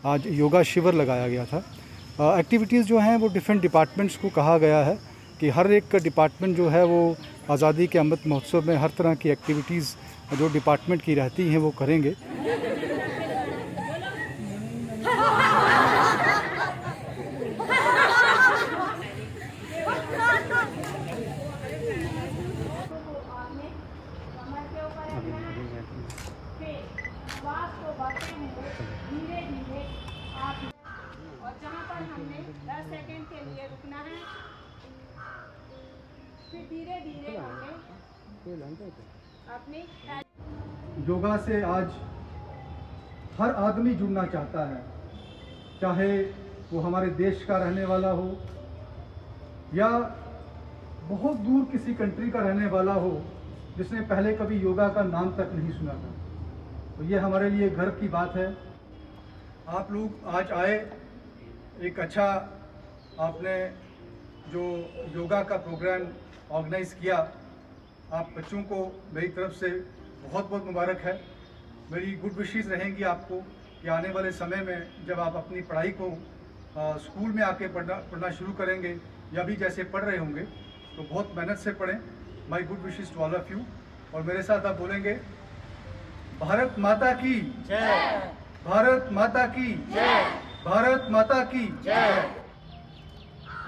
आज योगा शिविर लगाया गया था। एक्टिविटीज़ जो हैं वो डिफरेंट डिपार्टमेंट्स को कहा गया है कि हर एक डिपार्टमेंट जो है वो आज़ादी के अमृत महोत्सव में हर तरह की एक्टिविटीज़ जो डिपार्टमेंट की रहती हैं वो करेंगे। धीरे धीरे आप और जहाँ पर हमने 10 सेकंड के लिए रुकना है, फिर धीरे धीरे अपनी योगा से आज हर आदमी जुड़ना चाहता है, चाहे वो हमारे देश का रहने वाला हो या बहुत दूर किसी कंट्री का रहने वाला हो जिसने पहले कभी योगा का नाम तक नहीं सुना था। तो ये हमारे लिए गर्व की बात है। आप लोग आज आए, एक अच्छा आपने जो योगा का प्रोग्राम ऑर्गेनाइज़ किया, आप बच्चों को मेरी तरफ से बहुत बहुत मुबारक है। मेरी गुड विशेस रहेंगी आपको कि आने वाले समय में जब आप अपनी पढ़ाई को स्कूल में आके पढ़ना शुरू करेंगे या भी जैसे पढ़ रहे होंगे तो बहुत मेहनत से पढ़ें। My good wishes to all of you. और मेरे साथ आप बोलेंगे, भारत माता की जय, भारत माता की जय, भारत माता की जय।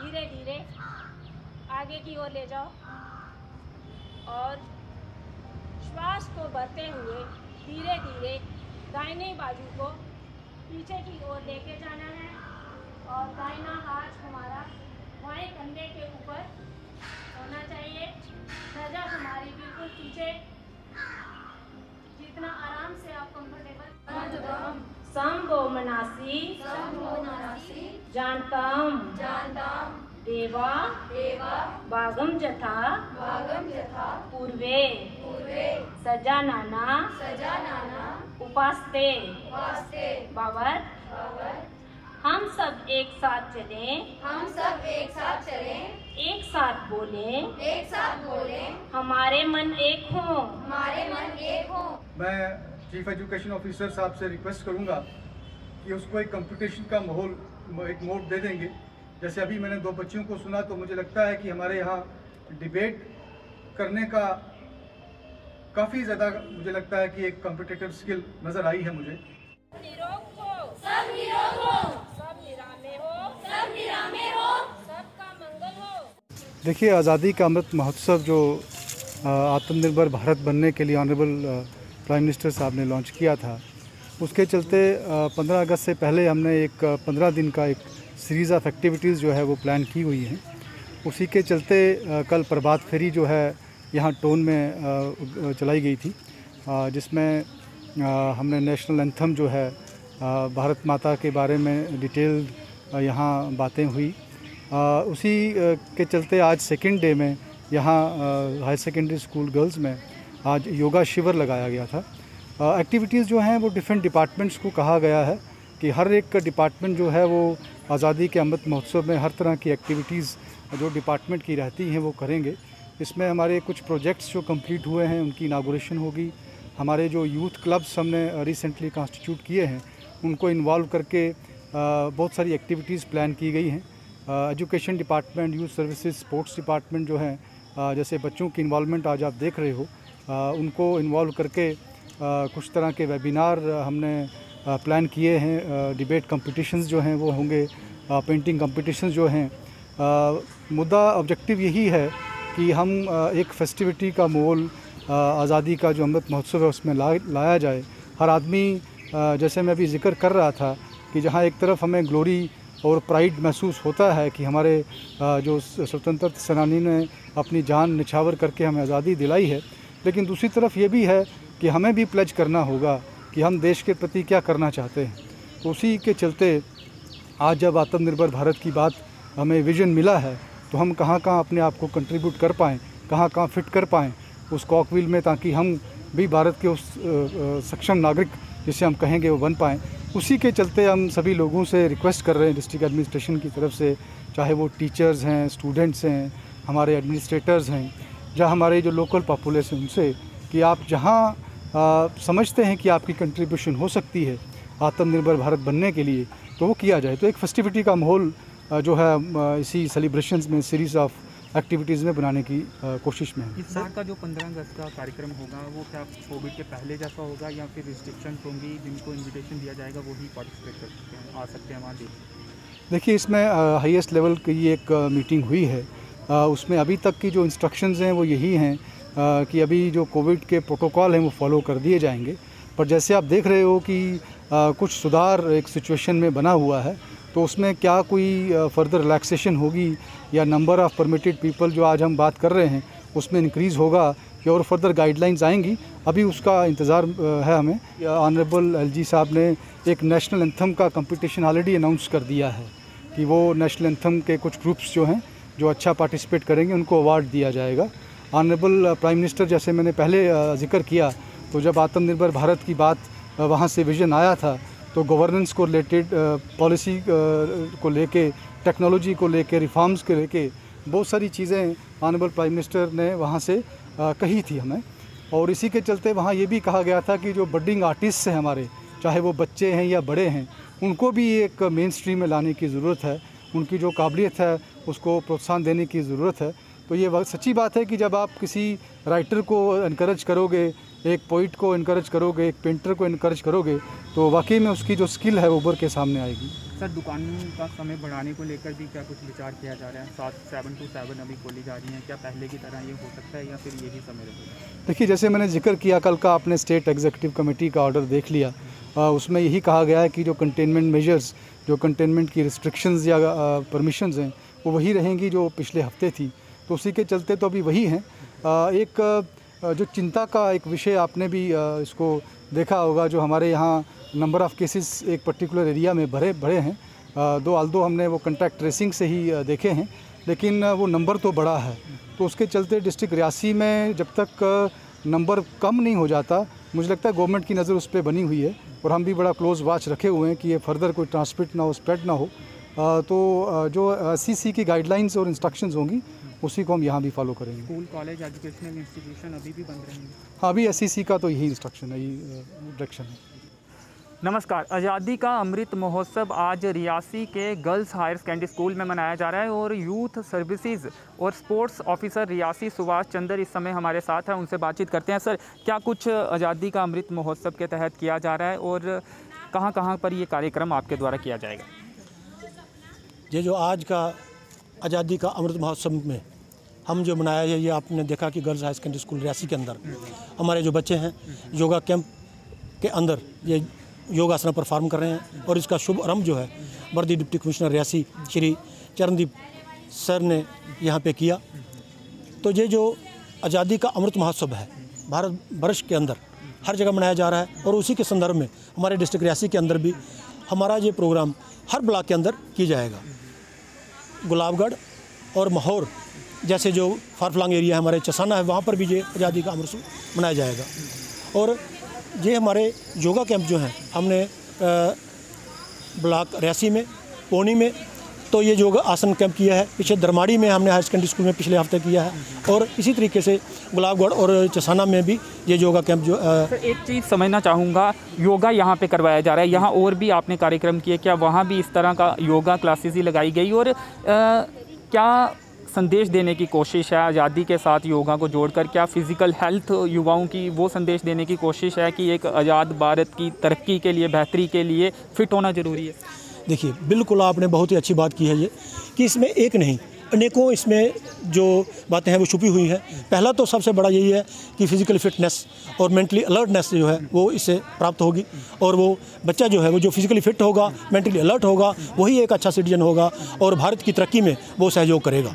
धीरे धीरे आगे की ओर ले जाओ और श्वास को भरते हुए धीरे धीरे दाहिने बाजू को पीछे की ओर लेके जाना है और दाहिना हाथ हमारा बाएं कंधे के ऊपर होना चाहिए। नजर हमारी बिल्कुल पीछे, जितना आराम से आप कंफर्टेबल। संभो मनासी जानतम देवा भागम जथा पूर्वे सजानाना उपास्ते बाबर। हम सब एक साथ चलें, एक साथ बोलें, हमारे मन एक हो। मैं चीफ एजुकेशन ऑफिसर साहब से रिक्वेस्ट करूंगा कि उसको एक कंपटीशन का माहौल, एक मोड दे देंगे। जैसे अभी मैंने दो बच्चियों को सुना तो मुझे लगता है कि हमारे यहाँ डिबेट करने का काफ़ी ज़्यादा, मुझे लगता है कि एक कॉम्पिटिटिव स्किल नज़र आई है मुझे। निरोग हो, सब निरोग हो, सब निरामे हो, सबका मंगल हो। देखिए, आज़ादी का अमृत महोत्सव जो आत्मनिर्भर भारत बनने के लिए ऑनरेबल प्राइम मिनिस्टर साहब ने लॉन्च किया था, उसके चलते 15 अगस्त से पहले हमने एक 15 दिन का एक सीरीज़ ऑफ एक्टिविटीज़ जो है वो प्लान की हुई हैं। उसी के चलते कल प्रभात फेरी जो है यहाँ टोन में चलाई गई थी, जिसमें हमने नेशनल एंथम जो है भारत माता के बारे में डिटेल यहाँ बातें हुई। उसी के चलते आज सेकेंड डे में यहाँ हाई सेकेंडरी स्कूल गर्ल्स में आज योगा शिविर लगाया गया था। एक्टिविटीज़ जो हैं वो डिफरेंट डिपार्टमेंट्स को कहा गया है कि हर एक डिपार्टमेंट जो है वो आज़ादी के अमृत महोत्सव में हर तरह की एक्टिविटीज़ जो डिपार्टमेंट की रहती हैं वो करेंगे। इसमें हमारे कुछ प्रोजेक्ट्स जो कंप्लीट हुए हैं उनकी इनागुरेशन होगी। हमारे जो यूथ क्लब्स हमने रिसेंटली कॉन्स्टिट्यूट किए हैं उनको इन्वॉल्व करके बहुत सारी एक्टिविटीज़ प्लान की गई हैं। Education department, youth services, sports department जो हैं, जैसे बच्चों की इन्वॉल्वमेंट आज आप देख रहे हो, उनको इन्वॉल्व करके कुछ तरह के वेबिनार हमने प्लान किए हैं। डिबेट कंपटीशंस जो हैं वो होंगे, पेंटिंग कंपटीशंस जो हैं। मुद्दा ऑब्जेक्टिव यही है कि हम एक फेस्टिविटी का माहौल आज़ादी का जो अमृत महोत्सव है उसमें लाया जाए। हर आदमी, जैसे मैं अभी जिक्र कर रहा था कि जहाँ एक तरफ हमें ग्लोरी और प्राइड महसूस होता है कि हमारे जो स्वतंत्रता सेनानी ने अपनी जान निछावर करके हमें आज़ादी दिलाई है, लेकिन दूसरी तरफ ये भी है कि हमें भी प्लेज करना होगा कि हम देश के प्रति क्या करना चाहते हैं। तो उसी के चलते आज जब आत्मनिर्भर भारत की बात हमें विजन मिला है तो हम कहाँ कहाँ अपने आप को कंट्रीब्यूट कर पाएँ, कहाँ कहाँ फिट कर पाएँ उस कॉकव्हील में, ताकि हम भी भारत के उस सक्षम नागरिक जिसे हम कहेंगे वो बन पाएँ। उसी के चलते हम सभी लोगों से रिक्वेस्ट कर रहे हैं डिस्ट्रिक्ट एडमिनिस्ट्रेशन की तरफ से, चाहे वो टीचर्स हैं, स्टूडेंट्स हैं, हमारे एडमिनिस्ट्रेटर्स हैं, या हमारे जो लोकल पॉपुलेशन, उनसे कि आप जहाँ समझते हैं कि आपकी कंट्रीब्यूशन हो सकती है, आत्मनिर्भर भारत बनने के लिए, तो वो किया जाए। तो एक फेस्टिविटी का माहौल जो है इसी सेलिब्रेशंस में, सीरीज़ ऑफ एक्टिविटीज़ में बनाने की कोशिश में है। इस बार का जो 15 अगस्त का कार्यक्रम होगा वो क्या कोविड के पहले जैसा होगा या फिर रिस्ट्रिक्शन होंगी, जिनको इनविटेशन दिया जाएगा वही पार्टिसिपेट कर सकते हैं, आ सकते हैं वहाँ देखिए, इसमें हाईएस्ट लेवल की एक मीटिंग हुई है। उसमें अभी तक की जो इंस्ट्रक्शंस हैं वो यही हैं कि अभी जो कोविड के प्रोटोकॉल हैं वो फॉलो कर दिए जाएंगे। पर जैसे आप देख रहे हो कि कुछ सुधार एक सिचुएशन में बना हुआ है, तो उसमें क्या कोई फर्दर रिलैक्सेशन होगी या नंबर ऑफ़ परमिटेड पीपल जो आज हम बात कर रहे हैं उसमें इंक्रीज़ होगा कि और फर्दर गाइडलाइंस आएंगी, अभी उसका इंतज़ार है हमें। ऑनरेबल एलजी साहब ने एक नेशनल एंथम का कंपटीशन ऑलरेडी अनाउंस कर दिया है कि वो नेशनल एंथम के कुछ ग्रुप्स जो हैं जो अच्छा पार्टिसिपेट करेंगे उनको अवार्ड दिया जाएगा। ऑनरेबल प्राइम मिनिस्टर, जैसे मैंने पहले जिक्र किया, तो जब आत्मनिर्भर भारत की बात वहाँ से विजन आया था तो गवर्नेंस को रिलेटेड, पॉलिसी को लेके, टेक्नोलॉजी को लेके, रिफॉर्म्स को लेके बहुत सारी चीज़ें ऑनरेबल प्राइम मिनिस्टर ने वहाँ से कही थी हमें। और इसी के चलते वहाँ ये भी कहा गया था कि जो बडिंग आर्टिस्ट हैं हमारे, चाहे वो बच्चे हैं या बड़े हैं, उनको भी एक मेन स्ट्रीम में लाने की ज़रूरत है। उनकी जो काबिलियत है उसको प्रोत्साहन देने की ज़रूरत है। तो ये सच्ची बात है कि जब आप किसी राइटर को इनकरेज करोगे, एक पोइट को इनकरेज करोगे, एक पेंटर को इनकरेज करोगे, तो वाकई में उसकी जो स्किल है वो उभर के सामने आएगी। सर, दुकानों का समय बढ़ाने को लेकर भी क्या कुछ विचार किया जा रहा है? 7 to 7 अभी खोली जा रही हैं, क्या पहले की तरह ये हो सकता है या फिर यही समय रहेगा? देखिए, जैसे मैंने जिक्र किया, कल का आपने स्टेट एग्जीक्यूटिव कमेटी का ऑर्डर देख लिया, उसमें यही कहा गया है कि जो कंटेनमेंट मेजर्स, जो कंटेनमेंट की रिस्ट्रिक्शंस या परमिशंस हैं वो वही रहेंगी जो पिछले हफ्ते थी। तो उसी के चलते तो अभी वही हैं। एक जो चिंता का एक विषय आपने भी इसको देखा होगा, जो हमारे यहाँ नंबर ऑफ़ केसेस एक पर्टिकुलर एरिया में बढ़े हैं, ऑल्दो हमने वो कॉन्टैक्ट ट्रेसिंग से ही देखे हैं, लेकिन वो नंबर तो बड़ा है। तो उसके चलते डिस्ट्रिक्ट रियासी में जब तक नंबर कम नहीं हो जाता, मुझे लगता है गवर्नमेंट की नज़र उस पर बनी हुई है और हम भी बड़ा क्लोज वॉच रखे हुए हैं कि ये फर्दर कोई ट्रांसमिट ना हो, स्प्रेड ना हो। तो जो SCC की गाइडलाइंस और इंस्ट्रक्शंस होंगी उसी को हम यहाँ भी फॉलो करेंगे। स्कूल, कॉलेज, एजुकेशनल इंस्टीट्यूशन अभी भी बंद रहेंगे? हाँ, अभी SCC का तो यही इंस्ट्रक्शन है, यही डायरेक्शन है। नमस्कार। आज़ादी का अमृत महोत्सव आज रियासी के गर्ल्स हायर सेकेंडरी स्कूल में मनाया जा रहा है और यूथ सर्विसेज और स्पोर्ट्स ऑफिसर रियासी सुभाष चंद्र इस समय हमारे साथ हैं, उनसे बातचीत करते हैं। सर, क्या कुछ आज़ादी का अमृत महोत्सव के तहत किया जा रहा है और कहाँ कहाँ पर ये कार्यक्रम आपके द्वारा किया जाएगा? ये जो आज का आज़ादी का अमृत महोत्सव में हम जो मनाया है, ये आपने देखा कि girls higher secondary school Reasi के अंदर हमारे जो बच्चे हैं योगा कैंप के अंदर ये योगासन परफॉर्म कर रहे हैं और इसका शुभ आरंभ जो है वर्दी deputy commissioner Reasi Shri Charandeep sir ने यहाँ पे किया। तो ये जो आज़ादी का अमृत महोत्सव है भारत वर्ष के अंदर हर जगह मनाया जा रहा है और उसी के संदर्भ में हमारे डिस्ट्रिक्ट रियासी के अंदर भी हमारा ये प्रोग्राम हर ब्लॉक के अंदर किया जाएगा। गुलाबगढ़ और माहौर जैसे जो फारफलांग एरिया है, हमारे चसाना है, वहाँ पर भी ये आज़ादी का अमृत मनाया जाएगा। और ये हमारे योगा कैंप जो हैं हमने ब्लॉक रियासी में, पौनी में तो ये योगा आसन कैंप किया है, पीछे दरमाड़ी में हमने हायर सेकेंडरी स्कूल में पिछले हफ्ते किया है और इसी तरीके से गुलाबगढ़ और चसाना में भी ये योगा कैंप जो एक चीज़ समझना चाहूँगा, योगा यहाँ पे करवाया जा रहा है, यहाँ और भी आपने कार्यक्रम किए, क्या वहाँ भी इस तरह का योगा क्लासेस ही लगाई गई और क्या संदेश देने की कोशिश है आज़ादी के साथ योगा को जोड़कर? क्या फिज़िकल हेल्थ युवाओं की वो संदेश देने की कोशिश है कि एक आज़ाद भारत की तरक्की के लिए, बेहतरी के लिए फिट होना ज़रूरी है? देखिए, बिल्कुल आपने बहुत ही अच्छी बात की है ये कि इसमें एक नहीं अनेकों इसमें जो बातें हैं वो छुपी हुई हैं। पहला तो सबसे बड़ा यही है कि फिज़िकल फिटनेस और मेंटली अलर्टनेस जो है वो इससे प्राप्त होगी और वो बच्चा जो है वो जो फिज़िकली फिट होगा, मेंटली अलर्ट होगा, वही एक अच्छा सिटीजन होगा और भारत की तरक्की में वो सहयोग करेगा।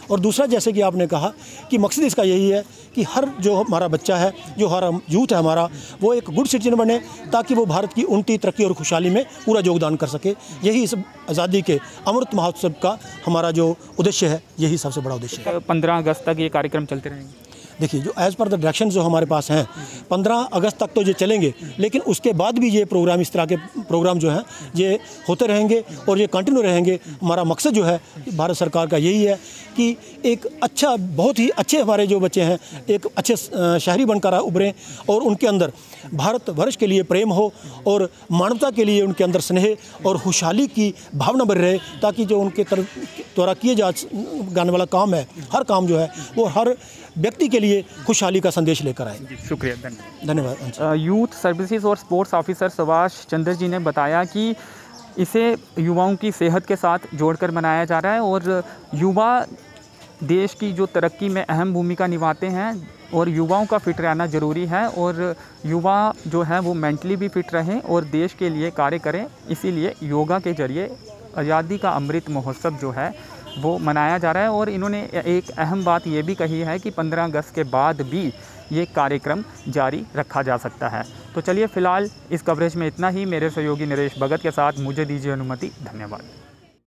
और दूसरा, जैसे कि आपने कहा कि मकसद इसका यही है कि हर जो हमारा बच्चा है, जो हमारा यूथ है हमारा, वो एक गुड सिटीजन बने ताकि वो भारत की उन्नति, तरक्की और खुशहाली में पूरा योगदान कर सके। यही इस आज़ादी के अमृत महोत्सव का हमारा जो उद्देश्य है, यही सबसे बड़ा उद्देश्य है। 15 अगस्त तक ये कार्यक्रम चलते रहेंगे? देखिए जो एज़ पर द डायरेक्शन जो हमारे पास हैं 15 अगस्त तक तो ये चलेंगे, लेकिन उसके बाद भी ये प्रोग्राम, इस तरह के प्रोग्राम जो हैं ये होते रहेंगे और ये कंटिन्यू रहेंगे। हमारा मकसद जो है भारत सरकार का यही है कि एक अच्छा, बहुत ही अच्छे हमारे जो बच्चे हैं एक अच्छे शहरी बनकर उभरें और उनके अंदर भारतवर्ष के लिए प्रेम हो और मानवता के लिए उनके अंदर स्नेह और खुशहाली की भावना बनी रहे, ताकि जो उनके द्वारा किए जाने वाला काम है, हर काम जो है वो हर व्यक्ति के लिए खुशहाली का संदेश लेकर आए। शुक्रिया, धन्यवाद। यूथ सर्विसेज और स्पोर्ट्स ऑफिसर सुभाष चंद्र जी ने बताया कि इसे युवाओं की सेहत के साथ जोड़कर मनाया जा रहा है और युवा देश की जो तरक्की में अहम भूमिका निभाते हैं और युवाओं का फिट रहना ज़रूरी है और युवा जो है वो मेंटली भी फिट रहें और देश के लिए कार्य करें। इसीलिए योगा के ज़रिए आज़ादी का अमृत महोत्सव जो है वो मनाया जा रहा है और इन्होंने एक अहम बात ये भी कही है कि 15 अगस्त के बाद भी ये कार्यक्रम जारी रखा जा सकता है। तो चलिए फ़िलहाल इस कवरेज में इतना ही। मेरे सहयोगी नरेश भगत के साथ मुझे दीजिए अनुमति। धन्यवाद।